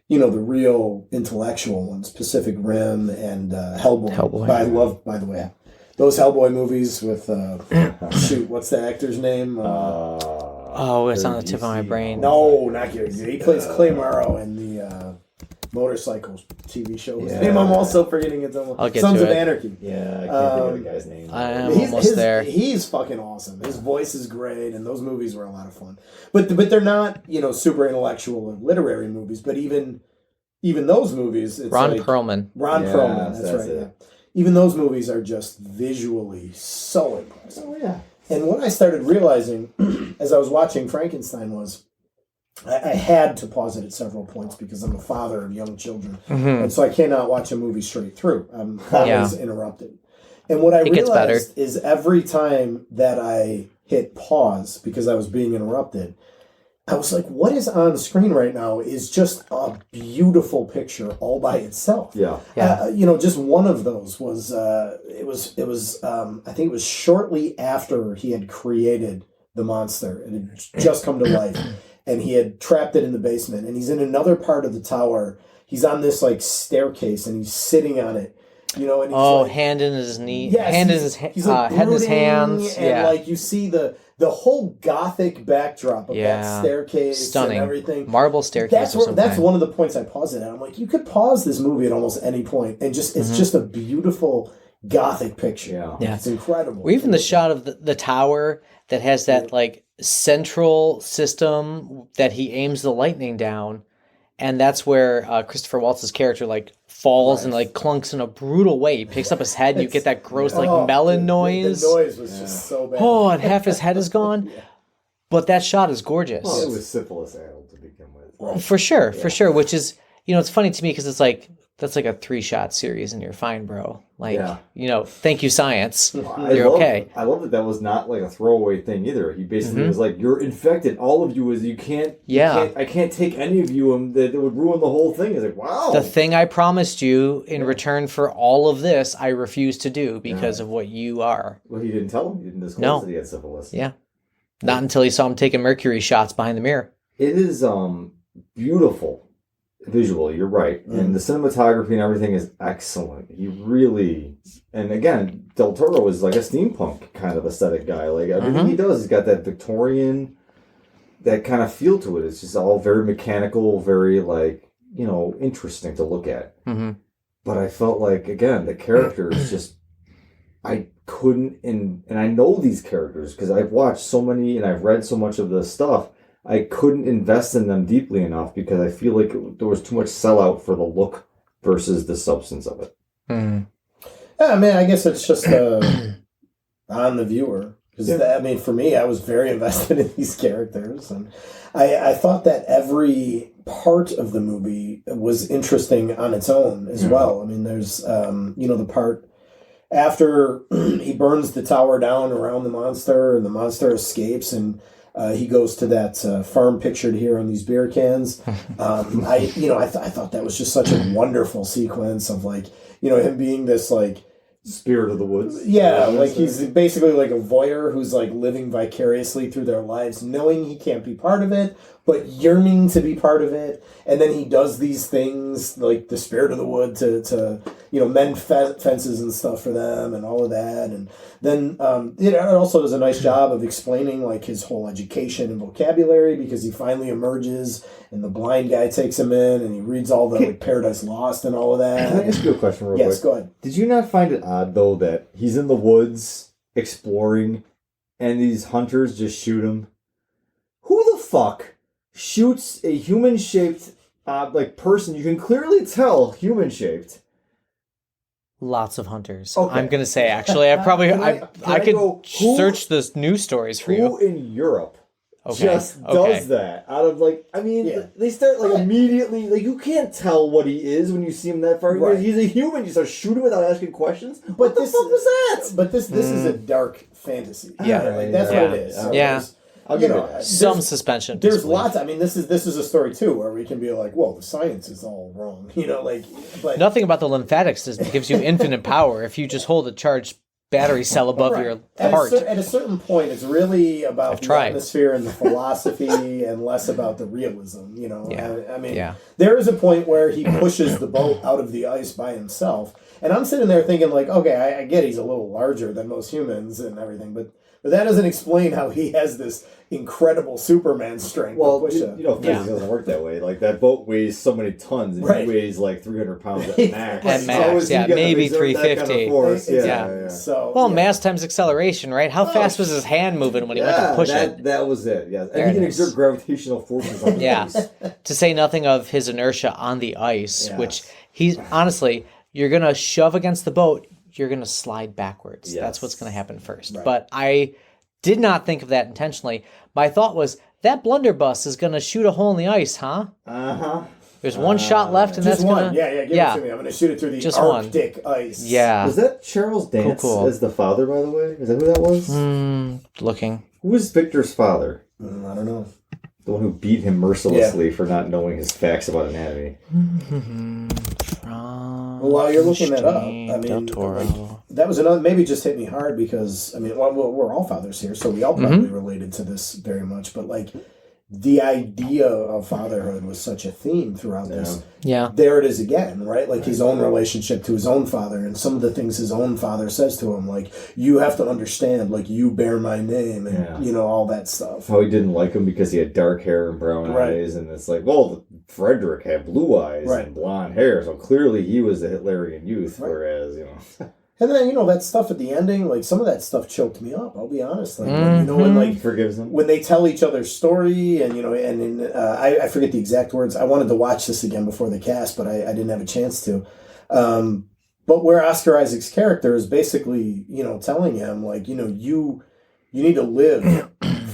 S3: the real intellectual ones, Pacific Rim and Hellboy. I love, by the way, those Hellboy movies with what's the actor's name?
S1: It's on the tip of my brain.
S3: No, not Gary. He plays Clay Morrow in the motorcycle TV show. His name I'm also forgetting. It's
S1: I'll get
S3: Sons
S1: to
S3: of
S1: it.
S3: Anarchy.
S2: Yeah, I can't think of the guy's name.
S1: I am almost there.
S3: He's fucking awesome. His voice is great, and those movies were a lot of fun. But they're not
S1: Ron
S3: super intellectual or literary movies. But even those movies, it's
S1: Ron
S3: like,
S1: Perlman.
S3: Ron Perlman. That's right. Yeah. Even those movies are just visually so impressive.
S2: Oh yeah.
S3: And what I started realizing as I was watching Frankenstein was I had to pause it at several points because I'm a father of young children.
S1: Mm-hmm.
S3: And so I cannot watch a movie straight through. I'm always interrupted. And what I
S1: It gets better.
S3: realized is every time that I hit pause because I was being interrupted, I was like, what is on screen right now is just a beautiful picture all by itself.
S2: Yeah.
S3: Just one of those was, I think it was shortly after he had created the monster. It had just come to life. And he had trapped it in the basement. And he's in another part of the tower. He's on this like staircase and he's sitting on it. And he's
S1: hand in his knee,
S3: yes,
S1: hand in his
S3: he's like
S1: head in his hands.
S3: And like you see the whole gothic backdrop of that staircase,
S1: stunning,
S3: and everything.
S1: Marble staircase.
S3: That's one of the points I paused it at. I'm like, you could pause this movie at almost any point, and just it's just a beautiful gothic picture.
S2: Yeah,
S3: it's incredible.
S1: Or even the shot of the tower that has that like central system that he aims the lightning down, and that's where Christopher Waltz's character like falls and like clunks in a brutal way. He picks up his head and you get that gross like melon noise.
S3: The noise was just so bad.
S1: Oh, and half his head is gone. But that shot is gorgeous.
S2: Well, it was syphilis ale to begin with.
S1: Right. For sure. Which is, it's funny to me because it's like, that's like a 3-shot series and you're fine, bro. Like, thank you, science. You're okay.
S2: I love that was not like a throwaway thing either. He basically was like, you're infected. All of you I can't take any of you, and that would ruin the whole thing. It's like, wow.
S1: The thing I promised you in return for all of this, I refuse to do because of what you are.
S2: Well, he didn't tell him. He didn't disclose that he had syphilis.
S1: Yeah. Not until he saw him taking mercury shots behind the mirror.
S2: It is beautiful. Visually, you're right. And the cinematography and everything is excellent. He really, and again, Del Toro is like a steampunk kind of aesthetic guy. Like everything he does, he's got that Victorian, that kind of feel to it. It's just all very mechanical, very like, interesting to look at. Mm-hmm. But I felt like, again, the characters just, I couldn't, and I know these characters because I've watched so many and I've read so much of this stuff. I couldn't invest in them deeply enough because I feel like there was too much sellout for the look versus the substance of it.
S1: Mm.
S3: Yeah, I guess it's just on the viewer. Because for me, I was very invested in these characters, and I thought that every part of the movie was interesting on its own as well. There's the part after he burns the tower down around the monster, and the monster escapes, and he goes to that farm pictured here on these beer cans. I thought that was just such a wonderful sequence of him being this
S2: spirit of the woods.
S3: Yeah, he's basically like a voyeur who's living vicariously through their lives, knowing he can't be part of it, but yearning to be part of it. And then he does these things like the spirit of the wood to mend fences and stuff for them and all of that. And then it also does a nice job of explaining his whole education and vocabulary, because he finally emerges and the blind guy takes him in and he reads all the Paradise Lost and all of that.
S2: Can I ask you a question real quick?
S3: Yes, go ahead.
S2: Did you not find it odd though that he's in the woods exploring and these hunters just shoot him? Who the fuck shoots a human-shaped person? You can clearly tell human-shaped.
S1: Lots of hunters.
S2: Okay.
S1: I'm gonna say actually, I could search the news stories for you.
S2: Who in Europe does that? Out of they start immediately. You can't tell what he is when you see him that far.
S3: Right.
S2: He's a human. You start shooting without asking questions. What the fuck was that?
S3: But this is a dark fantasy.
S1: Yeah.
S3: That's what it is. So
S2: I'll give you that.
S1: Some suspension.
S3: There's lots. This is a story too where we can be like, well, the science is all wrong. But
S1: nothing about the lymphatics gives you infinite power if you just hold a charged battery cell above your heart.
S3: At a certain point, it's really about the atmosphere and the philosophy, and less about the realism. There is a point where he pushes the boat out of the ice by himself, and I'm sitting there thinking, okay, I get he's a little larger than most humans and everything, but that doesn't explain how he has this incredible Superman strength.
S2: Well, physics doesn't work that way. That boat weighs so many tons, and he weighs 300 pounds at max.
S1: At max, maybe 350.
S2: Yeah.
S3: So,
S1: mass times acceleration, right? How fast was his hand moving when he went to push it?
S2: That was it. Yeah, and he can exert gravitational forces on the ice.
S1: To say nothing of his inertia on the ice, which he's honestly, you're gonna shove against the boat. You're going to slide backwards. Yes. That's what's going to happen first. Right. But I did not think of that intentionally. My thought was that blunderbuss is going to shoot a hole in the ice, huh?
S2: Uh-huh.
S1: There's one shot left, and
S3: Just
S1: that's
S3: one.
S1: going to...
S3: Yeah, give it to me. I'm going to shoot it through the
S1: Just one.
S3: Arctic ice.
S1: Yeah.
S2: Was that Charles Dance
S1: Cool.
S2: as the father, by the way? Is that who that was?
S1: Looking.
S2: Who was Victor's father?
S3: I don't know.
S2: The one who beat him mercilessly for not knowing his facts about anatomy.
S3: Well, while you're looking that up, I mean,
S1: Del Toro.
S3: that was another. Maybe it just hit me hard because I mean, well, we're all fathers here, so we all probably related to this very much. But like, the idea of fatherhood was such a theme throughout this.
S1: Yeah.
S3: There it is again, right? Like his own relationship to his own father, and some of the things his own father says to him, like, "You have to understand, like, you bear my name," and you know, all that stuff.
S2: How he didn't like him because he had dark hair and brown
S3: Right.
S2: eyes, and it's like, well, Frederick had blue eyes and blonde hair, so clearly he was the Hitlerian youth, whereas, you know...
S3: And then, you know, that stuff at the ending, like, some of that stuff choked me up, I'll be honest. Like, you know, when, like...
S2: Forgives him.
S3: When they tell each other's story, and, you know, I forget the exact words. I wanted to watch this again before the cast, but I didn't have a chance to. But where Oscar Isaac's character is basically, you know, telling him, like, you know, you need to live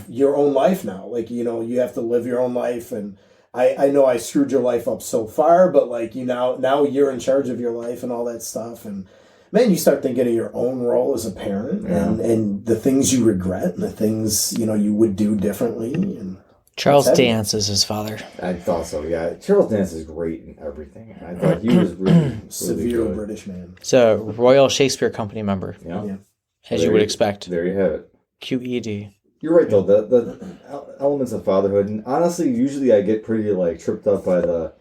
S3: your own life now. Like, you know, you have to live your own life, and... I know I screwed your life up so far, but, like, you now you're in charge of your life and all that stuff, and... Man, you start thinking of your own role as a parent and the things you regret and the things, you know, you would do differently. And
S1: Charles Dance is his father.
S2: I thought so, yeah. Charles Dance is great in everything. I thought he was really
S3: severe
S2: good.
S3: British man.
S1: He's a Royal Shakespeare Company member, as you would expect.
S2: There you have it.
S1: QED.
S2: You're right, though. The elements of fatherhood, and honestly, usually I get pretty, like, tripped up by the...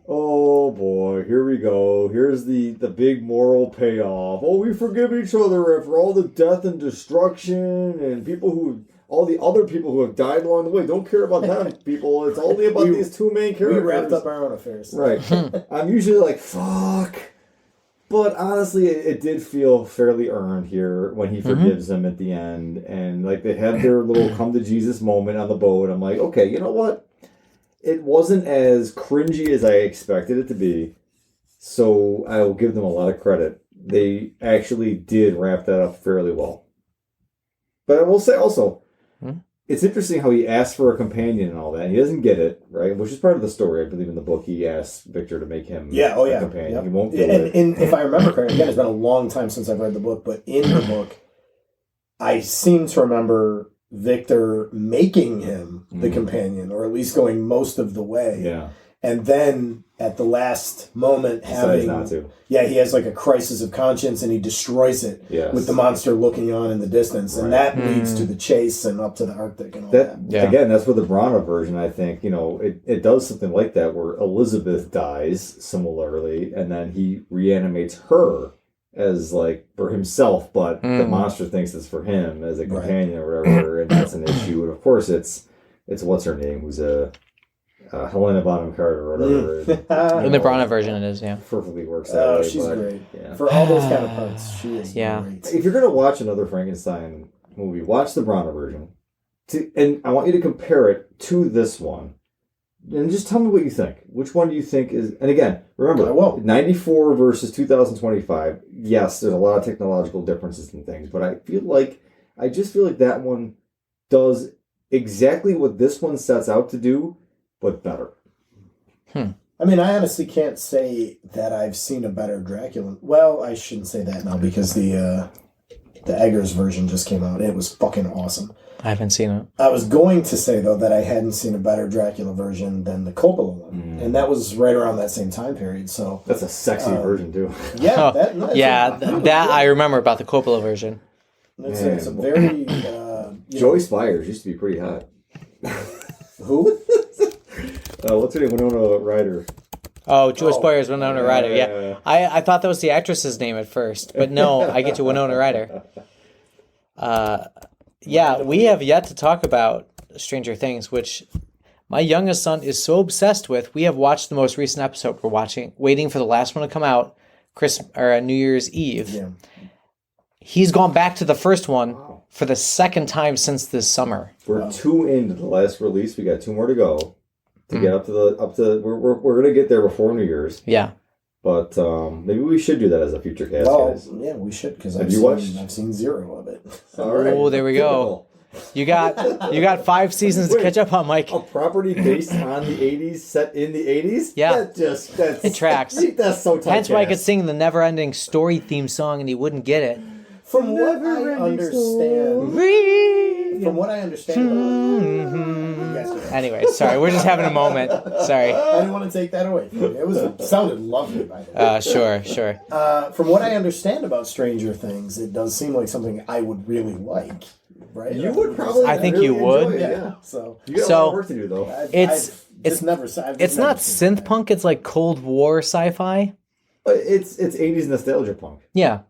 S2: Oh boy, here we go. Here's the big moral payoff. Oh, we forgive each other for all the death and destruction and all the other people who have died along the way. Don't care about them, people. It's only about these two main characters.
S3: We wrapped up our own affairs.
S2: Right. I'm usually like, fuck. But honestly, it did feel fairly earned here when he forgives them at the end. And like they have their little come to Jesus moment on the boat. I'm like, okay, you know what? It wasn't as cringy as I expected it to be, so I will give them a lot of credit. They actually did wrap that up fairly well. But I will say also, it's interesting how he asked for a companion and all that. He doesn't get it, right? Which is part of the story. I believe in the book he asked Victor to make him a companion. Yep. He won't do it.
S3: And if I remember correctly, again, it's been a long time since I've read the book, but in the book, I seem to remember... Victor making him the companion, or at least going most of the way.
S2: Yeah.
S3: And then at the last moment having...
S2: not to.
S3: Yeah, he has like a crisis of conscience and he destroys it with the monster looking on in the distance. And that leads to the chase and up to the Arctic and all that.
S2: Again, that's where the Brana version, I think, you know, it does something like that where Elizabeth dies similarly and then he reanimates her as like for himself, but the monster thinks it's for him as a companion or whatever, and that's an issue. And of course, it's what's her name, who's a Helena Bonham Carter or whatever.
S1: In the Brana version, it is,
S2: perfectly works that way.
S3: She's great. Yeah. For all those kind of parts, she is great.
S2: If you're gonna watch another Frankenstein movie, watch the Brana version, and I want you to compare it to this one. And just tell me what you think. Which one do you think is... And again, remember, 94 versus 2025. Yes, there's a lot of technological differences and things, but I just feel like that one does exactly what this one sets out to do, but better.
S3: I mean, I honestly can't say that I've seen a better Dracula. Well, I shouldn't say that now because the Eggers version just came out. It was fucking awesome.
S1: I haven't seen it.
S3: I was going to say, though, that I hadn't seen a better Dracula version than the Coppola one. And that was right around that same time period. So
S2: that's a sexy version, too.
S3: Yeah.
S1: That I remember about the Coppola version.
S3: It's a very...
S2: Joyce Byers used to be pretty hot.
S3: Who?
S2: What's her name? Winona Ryder.
S1: Oh, Joyce Byers, Winona Ryder. Yeah. I thought that was the actress's name at first, but no, I get to Winona Ryder. Yeah, we have yet to talk about Stranger Things, which my youngest son is so obsessed with. We have watched the most recent episode. We're waiting for the last one to come out, New Year's Eve. Yeah. He's gone back to the first one for the second time since this summer.
S2: We're 2 into the last release. We got 2 more to go to get up to. We're gonna get there before New Year's.
S1: Yeah.
S2: But maybe we should do that as a future cast, guys.
S3: Yeah, we should, because
S2: I've seen
S3: 0 of it.
S2: All right.
S1: Oh, there we go. You got 5 seasons to catch up on, Mike.
S2: A property based on the 80s, set in the 80s?
S1: Yeah.
S2: It
S1: tracks.
S2: That's so typecast.
S1: Hence why I could sing the never-ending story theme song and he wouldn't get it.
S3: From what I understand,
S1: Anyway, sorry, we're just having a moment. Sorry.
S3: I didn't want to take that away from you. It sounded lovely, by the way.
S1: Sure.
S3: From what I understand about Stranger Things, it does seem like something I would really like. Right?
S2: You would probably.
S1: I think
S2: really
S1: you would.
S2: enjoy it,
S3: Yeah. So
S2: you got a lot of work to do, though.
S1: It's
S3: never
S1: not synth punk. It's like Cold War sci-fi.
S2: It's 80s nostalgia punk.
S1: Yeah.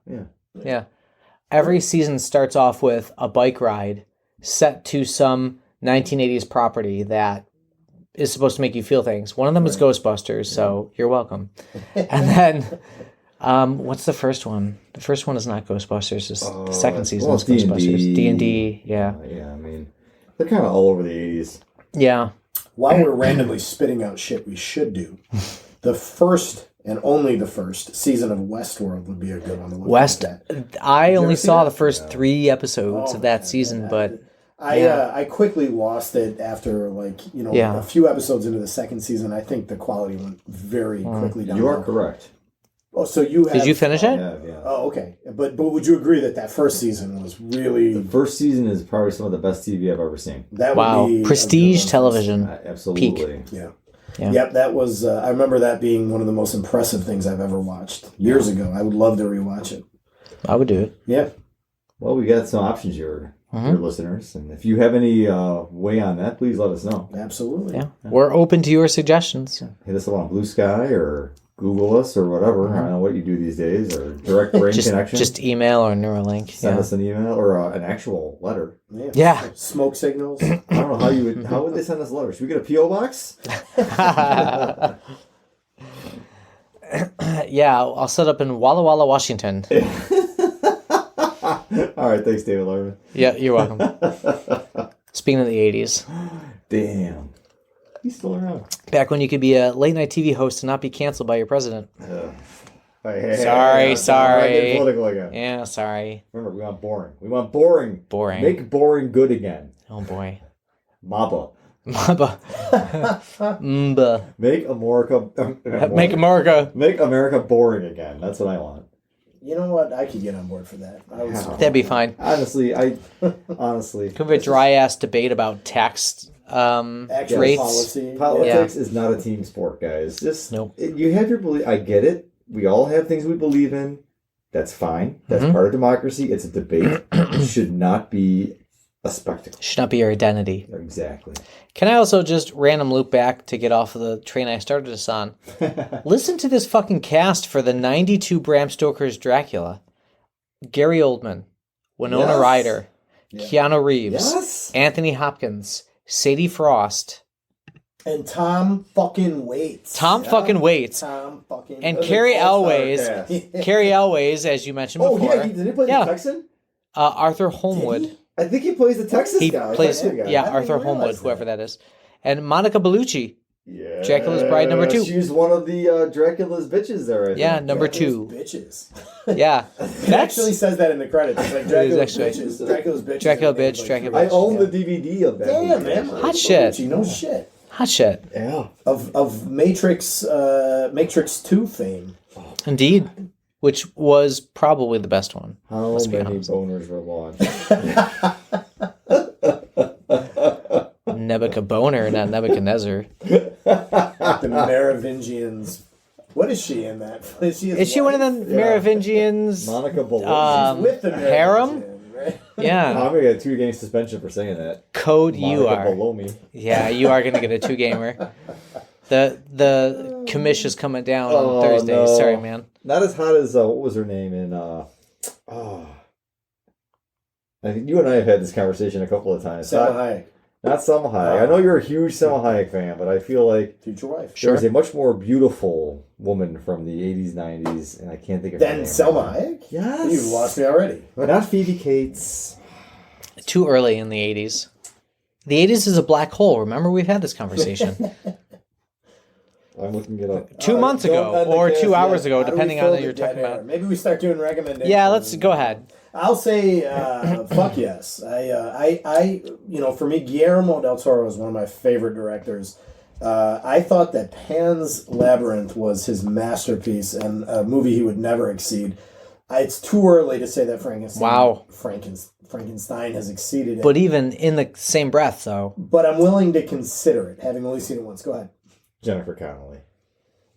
S1: Every season starts off with a bike ride set to some 1980s property that is supposed to make you feel things. One of them is Ghostbusters, so you're welcome. And then, what's the first one? The first one is not Ghostbusters. The second season is Ghostbusters. D&D, yeah.
S2: Yeah, I mean, they're kind of all over the 80s.
S1: Yeah.
S3: While we're randomly spitting out shit we should do, the first and only the first season of Westworld would be a good one to look at.
S1: I only saw the first 3 episodes of that season, but
S3: I quickly lost it after a few episodes into the second season. I think the quality went very quickly down.
S2: You are correct.
S3: Oh, so you have,
S1: did you finish it?
S2: Yeah.
S3: Oh, okay. But would you agree that first season was really...
S2: The first season is probably some of the best TV I've ever seen.
S3: That would be
S1: prestige television.
S2: Absolutely.
S1: Peak.
S3: Yeah.
S1: Yeah.
S3: Yep, that was. I remember that being one of the most impressive things I've ever watched years ago. I would love to rewatch it.
S1: I would do it.
S3: Yeah.
S2: Well, we got some options here, your listeners, and if you have any way on that, please let us know.
S3: Absolutely.
S1: Yeah, we're open to your suggestions.
S2: Hit us up on Blue Sky or Google us or whatever. I don't know what you do these days, or direct brain connection.
S1: Just email or Neuralink.
S2: Send us an email or an actual letter.
S1: Yeah.
S3: Smoke signals.
S2: I don't know how would they send us letters? Should we get a PO box?
S1: Yeah, I'll set up in Walla Walla, Washington.
S2: All right, thanks, David Lerman.
S1: Yeah, you're welcome. Speaking of the 80s.
S2: Damn. He's still around.
S1: Back when you could be a late night TV host and not be canceled by your president.
S2: Sorry. Getting political again.
S1: Yeah, sorry.
S2: Remember, we want boring. We want boring.
S1: Boring.
S2: Make boring good again.
S1: Oh, boy.
S2: Maba.
S1: Mba.
S2: Make America.
S1: Make America.
S2: Make America boring again. That's what I want.
S3: You know what? I could get on board for that.
S1: That'd be fine.
S2: Honestly.
S1: Could be a dry ass debate about tax rates.
S3: Policy.
S2: Politics is not a team sport, guys. Just
S1: nope.
S2: You have your belief. I get it. We all have things we believe in. That's fine. That's part of democracy. It's a debate. It should not be a spectacle.
S1: Should not be your identity.
S2: Exactly.
S1: Can I also just random loop back to get off of the train I started us on? Listen to this fucking cast for the 92 Bram Stoker's Dracula. Gary Oldman, Winona Ryder, Keanu Reeves, Anthony Hopkins, Sadie Frost,
S3: and Tom fucking Waits.
S1: And Carrie Elways. Carrie Elways, as you mentioned before.
S2: Oh, yeah. Did he play the Texan?
S1: Arthur Holmwood.
S2: I think he plays the Texas guy.
S1: Arthur Holmwood, whoever that is. And Monica Bellucci.
S2: Yeah.
S1: Dracula's Bride #2.
S2: She's one of the Dracula's bitches there, I think.
S1: Yeah, number 2.
S3: Bitches.
S1: Yeah.
S3: It actually says that in the credits. It's like Dracula's bitches. Dracula's bitches.
S1: Dracula bitch, Dracula bitch.
S2: I own the DVD of that.
S3: Damn, man.
S1: Hot shit.
S3: No shit.
S1: Hot shit.
S2: Yeah.
S3: Of Matrix 2 fame.
S1: Indeed. Which was probably the best one.
S2: How many boners were launched?
S1: Nebuchadnezzar, not Nebuchadnezzar.
S3: The Merovingians. What is she in that? Is she
S1: one of the Merovingians?
S2: Monica Bellucci.
S3: She's with the
S1: harem?
S3: right?
S1: Yeah.
S2: I'm going to get a 2-game suspension for saying that.
S1: Code
S2: Monica
S1: you are.
S2: Bellucci.
S1: Yeah, you are going to get a 2-gamer. The commish is coming down on Thursday. No. Sorry, man.
S2: Not as hot as, what was her name in, I think you and I have had this conversation a couple of times.
S3: Selma Hayek.
S2: Not Selma Hayek. I know you're a huge Selma Hayek fan, but I feel like
S3: future wife.
S2: There was a much more beautiful woman from the 80s, 90s, and I can't think of her name.
S3: Then Selma Hayek?
S2: Yes.
S3: You've lost me already.
S2: Not Phoebe Cates.
S1: Too early in the 80s. The 80s is a black hole. Remember, we've had this conversation.
S2: I'm looking it up.
S1: 2 months ago or 2 hours ago, depending on what you're talking about.
S3: Maybe we start doing recommendations.
S1: Yeah, let's go ahead.
S3: I'll say, fuck yes. For me, Guillermo del Toro is one of my favorite directors. I thought that Pan's Labyrinth was his masterpiece and a movie he would never exceed. It's too early to say that Frankenstein has exceeded it.
S1: But even in the same breath, though.
S3: But I'm willing to consider it, having only seen it once. Go ahead.
S2: Jennifer Connelly.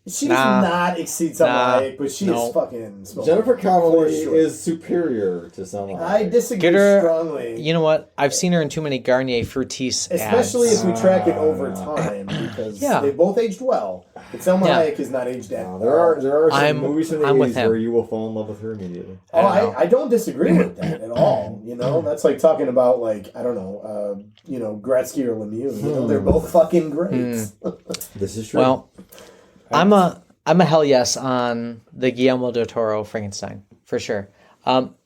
S3: She does not exceed Salma Hayek, but she is fucking smoking.
S2: Jennifer Connelly is superior to Salma Hayek.
S3: I disagree strongly.
S1: You know what? I've seen her in too many Garnier Fructis
S3: Especially
S1: ads.
S3: if we track it over time, because they both aged well. But Salma Hayek is not aged at all.
S2: There are some movies from the 80s where you will fall in love with her immediately.
S3: I don't disagree with that at all. That's like talking about, Gretzky or Lemieux. They're both fucking great.
S2: This is true.
S1: Well, I'm a hell yes on the Guillermo del Toro Frankenstein, for sure.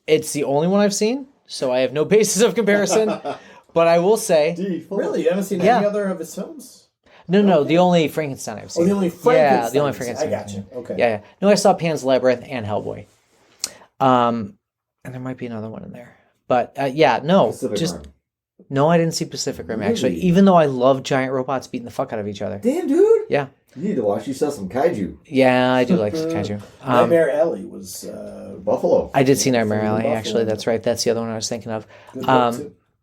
S1: It's the only one I've seen, so I have no basis of comparison. But I will say...
S3: Really? You haven't seen any other of his films?
S1: No, the only Frankenstein I've seen.
S3: Oh, the only Frankenstein?
S1: Yeah, the only Frankenstein.
S3: I got you. Okay.
S1: Yeah. No, I saw Pan's Labyrinth and Hellboy. And there might be another one in there. But, No, I didn't see Pacific Rim, actually. Even though I love giant robots beating the fuck out of each other.
S2: Damn, dude.
S1: Yeah.
S2: You need to watch. You saw some kaiju.
S1: Yeah, I do like kaiju.
S3: Nightmare Alley was...
S2: Buffalo.
S1: I did see Nightmare Alley, actually. That's right. That's the other one I was thinking of.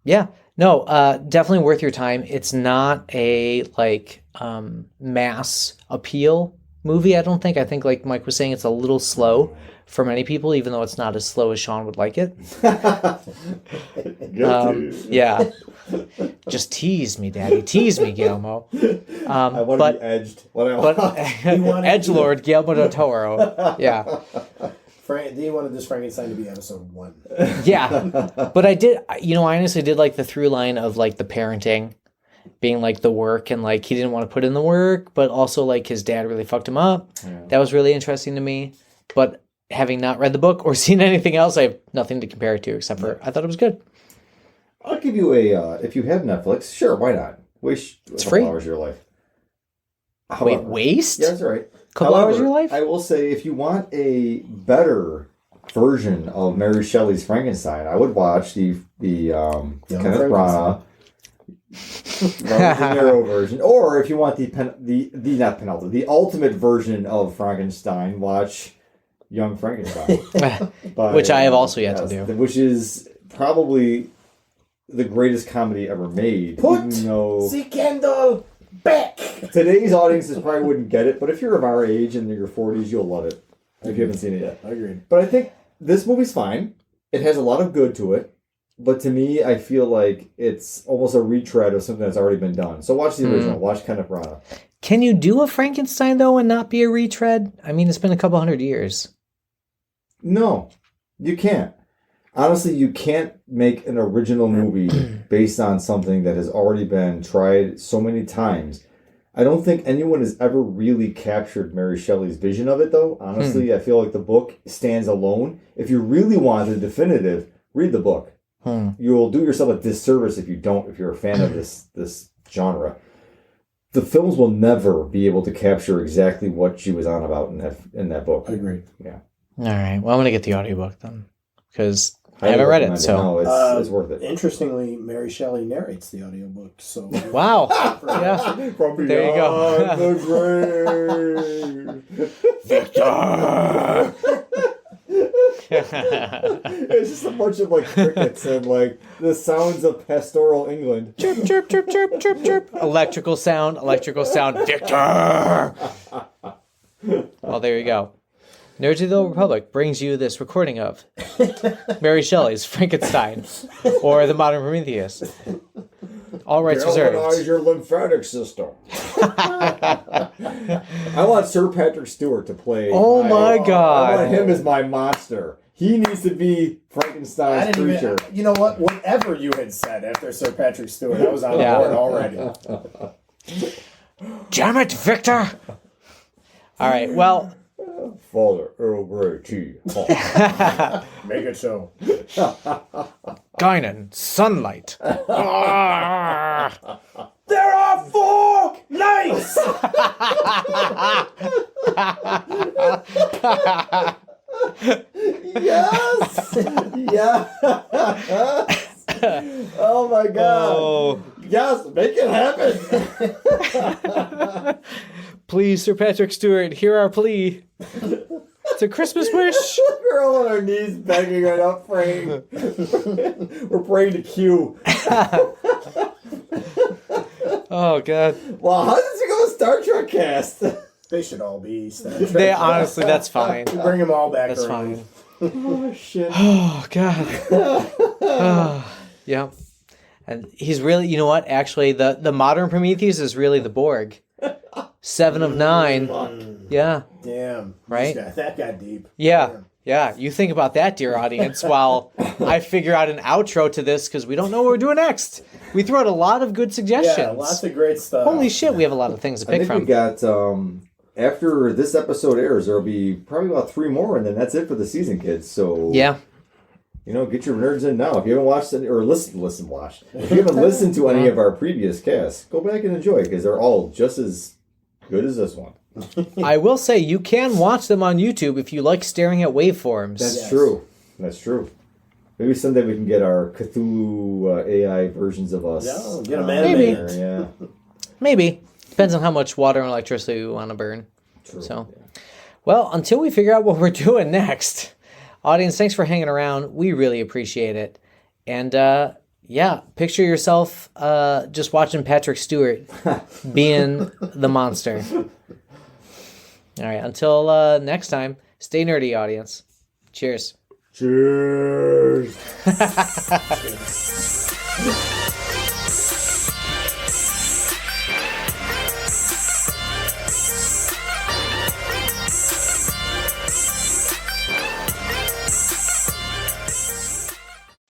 S1: Yeah. No, definitely worth your time. It's not a, mass appeal movie, I don't think. I think, like Mike was saying, it's a little slow for many people, even though it's not as slow as Sean would like it. Yeah. Just tease me, Daddy. Tease me, Guillermo.
S2: I want to be edged.
S1: Edgelord Guillermo del Toro. Yeah.
S3: He wanted this Frankenstein to be episode 1.
S1: Yeah. But I honestly did like the through line of, the parenting being, the work, and, he didn't want to put in the work, but also, his dad really fucked him up. Yeah. That was really interesting to me. But having not read the book or seen anything else, I have nothing to compare it to except for I thought it was good.
S2: I'll give you if you have Netflix, sure, why not? Waste
S1: it's free.
S2: Hours of your life.
S1: Wait, waste?
S2: Yeah, that's right.
S1: Couple hours of your life?
S2: I will say, if you want a better version of Mary Shelley's Frankenstein, I would watch the Kenneth Branagh De Niro version, or if you want the ultimate version of Frankenstein, watch Young Frankenstein,
S1: which I have also yet to do,
S2: which is probably the greatest comedy ever made.
S3: Put the candle back.
S2: Today's audiences probably wouldn't get it, but if you're of our age and in your 40s, you'll love it. If you haven't seen it yet,
S3: I agree.
S2: But I think this movie's fine. It has a lot of good to it. But to me, I feel like it's almost a retread of something that's already been done. So watch the original. Watch Kenneth Branagh.
S1: Can you do a Frankenstein, though, and not be a retread? I mean, it's been a couple hundred years.
S2: No, you can't. Honestly, you can't make an original movie based on something that has already been tried so many times. I don't think anyone has ever really captured Mary Shelley's vision of it, though. Honestly, I feel like the book stands alone. If you really want the definitive, read the book. You'll do yourself a disservice if you don't, if you're a fan of this genre. The films will never be able to capture exactly what she was on about in that book.
S3: I agree.
S2: Yeah.
S1: All right. Well, I'm going to get the audiobook then, because I haven't read it. So
S2: no, it's worth it.
S3: Interestingly, Mary Shelley narrates the audiobook. So
S1: wow. Yeah.
S2: From
S1: there you go.
S2: The grave. Victor. It's just a bunch of crickets and the sounds of pastoral England.
S1: Chirp, chirp, chirp, chirp, chirp, chirp. Electrical sound, Victor. Well, there you go. Nerds of the Old Republic brings you this recording of Mary Shelley's Frankenstein or The Modern Prometheus. All rights reserved.
S2: Galvanize your lymphatic system. I want Sir Patrick Stewart to play.
S1: Oh my God!
S2: I want him as my monster. He needs to be Frankenstein's creature.
S3: You know what? Whatever you had said after Sir Patrick Stewart, I was on board already.
S1: Damn it, Victor! All right. Well.
S2: Father Earl Grey tea.
S3: Make it so.
S1: Guinan, sunlight.
S3: There are 4 lights!
S2: Yes! Yes! Oh my god!
S1: Oh.
S2: Yes, make it happen!
S1: Please, Sir Patrick Stewart, hear our plea. It's a Christmas wish.
S2: We're all on our knees begging right up frame. We're praying to Q.
S1: Oh, God.
S2: Well, how does it go with Star Trek cast?
S3: They should all be Star Trek.
S1: They honestly, that's fine.
S3: Bring them all back
S1: That's
S3: around.
S1: fine.
S2: Oh, shit.
S1: Oh, God. Oh, yeah. And he's really, you know what? Actually, the modern Prometheus is really the Borg. 7 of 9. Yeah.
S3: Damn.
S1: Right?
S3: That got deep.
S1: Yeah.
S3: Damn.
S1: Yeah. You think about that, dear audience, while I figure out an outro to this because we don't know what we're doing next. We threw out a lot of good suggestions.
S3: Yeah, lots of great stuff.
S1: Holy shit, we have a lot of things to
S2: I
S1: pick
S2: think
S1: from.
S2: we got, after this episode airs, there'll be probably about 3 more, and then that's it for the season, kids. So,
S1: Yeah.
S2: you know, get your nerds in now. If you haven't watched any, or watch. If you haven't listened to any of our previous casts, go back and enjoy, because they're all just as good as this one.
S1: I will say you can watch them on YouTube if you like staring at waveforms.
S2: That's true. That's true. Maybe someday we can get our Cthulhu AI versions of us.
S3: Yeah, get 'em
S1: Maybe.
S3: animated.
S2: Yeah.
S1: Maybe. Depends on how much water and electricity we want to burn.
S2: True.
S1: So, well, until we figure out what we're doing next, audience, thanks for hanging around. We really appreciate it. And yeah, picture yourself just watching Patrick Stewart being the monster. All right, until next time, stay nerdy, audience. Cheers.
S2: Cheers.
S3: Cheers.